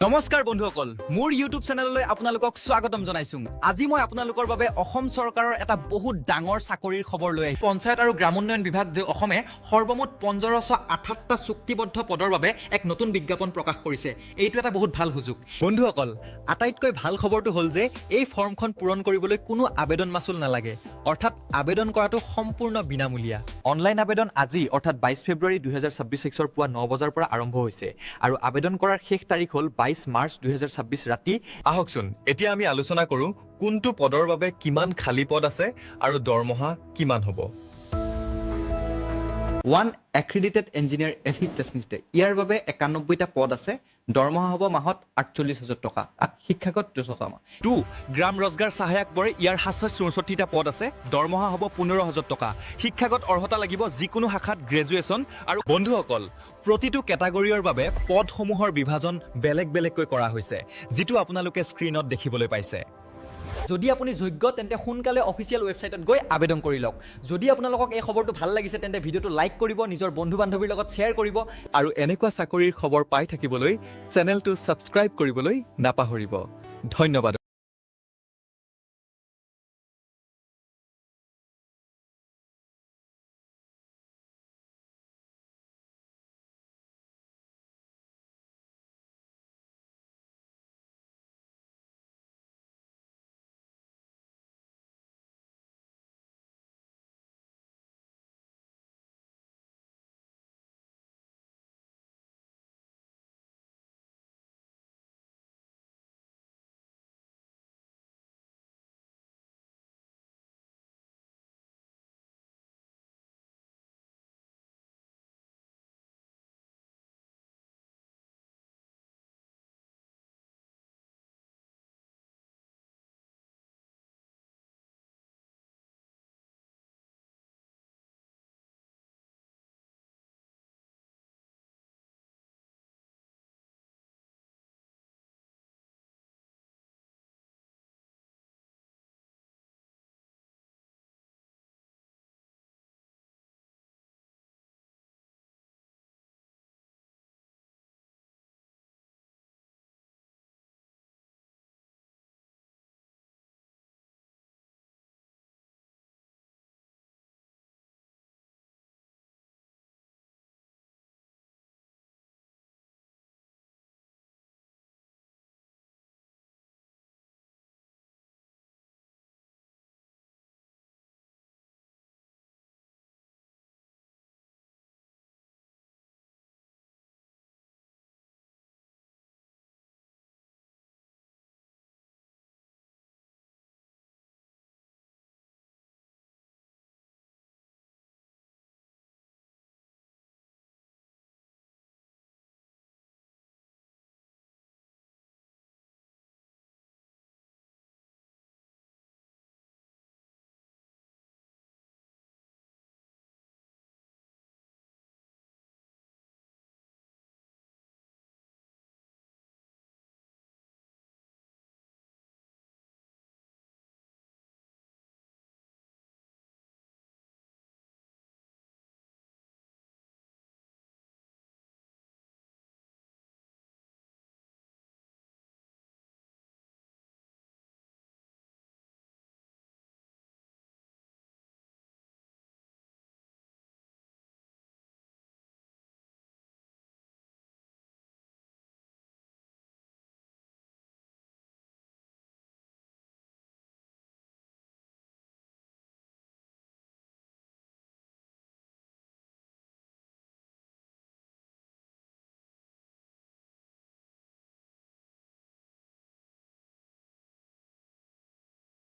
নমস্কাৰ বন্ধুসকল মোৰ ইউটিউব চেনেললৈ আপোনালোকক স্বাগতম জনাইছো আজি মই আপোনালোকৰ বাবে অসম চৰকাৰৰ এটা বহুত ডাঙৰ চাকৰিৰ খবৰ লৈ আহিছো পঞ্চায়ত আৰু গ্ৰাম উন্নয়ন বিভাগ যে অসমে সৰ্বমুঠ 1568টা চুক্তিবদ্ধ পদৰ বাবে এক নতুন বিজ্ঞাপন প্ৰকাশ কৰিছে এইটো এটা বহুত ভাল সুযোগ বন্ধুসকল আটাইতকৈ ভাল খবৰটো হ'ল যে এই ফৰ্মখন পূৰণ কৰিবলৈ কোনো আবেদন মাচুল নালাগে অৰ্থাৎ আবেদন কৰাটো সম্পূৰ্ণ বিনামূলীয়া অনলাইন আবেদন আজি অৰ্থাৎ 22 ফেব্ৰুৱাৰী 2026 ৰ পুৱা 9 বজাৰ পৰা আৰম্ভ হৈছে আৰু আবেদন কৰাৰ শেষ তাৰিখ হ'ল 22 মাৰ্চ 2026 ৰাতি আহকচোন এতিয়া আমি আলোচনা কৰো কোনটো পদৰ বাবে কিমান খালী পদ আছে আৰু দৰমহা কিমান হ'ব ওৱান এক্ৰিডিটেড ইঞ্জিনিয়াৰ এথিক টেকনিষ্ট ইয়াৰ বাবে 91টা পদ আছে দৰমহা হ'ব মাহত 48,000 টকা শিক্ষাগত যোগ্যতা 2 গ্ৰাম ৰজগাৰ সহায়ক বৰে ইয়াৰ 764টা পদ আছে দৰমহা হ'ব 15,000 টকা শিক্ষাগত অৰ্হতা লাগিব যিকোনো শাখাত গ্ৰেজুৱেচন আৰু বন্ধুসকল প্ৰতিটো কেটাগৰীৰ বাবে পদসমূহৰ বিভাজন বেলেগ বেলেগকৈ কৰা হৈছে যেটো আপোনালোকে স্ক্ৰিনত দেখিবলৈ পাইছে যদি আপুনি যোগ্য তেন্তে সোনকালে অফিচিয়েল ৱেবছাইটত গৈ আবেদন কৰি লওক যদি আপোনালোকক এই খবৰটো ভাল লাগিছে তেন্তে ভিডিঅটো লাইক কৰিব নিজৰ বন্ধু বান্ধৱীৰ লগত শ্বেয়াৰ কৰিব আৰু এনেকুৱা চাকৰিৰ খবৰ পাই থাকিবলৈ চেনেলটো সাবস্ক্ৰাইব কৰিবলৈ নাপাহৰিব ধন্যবাদ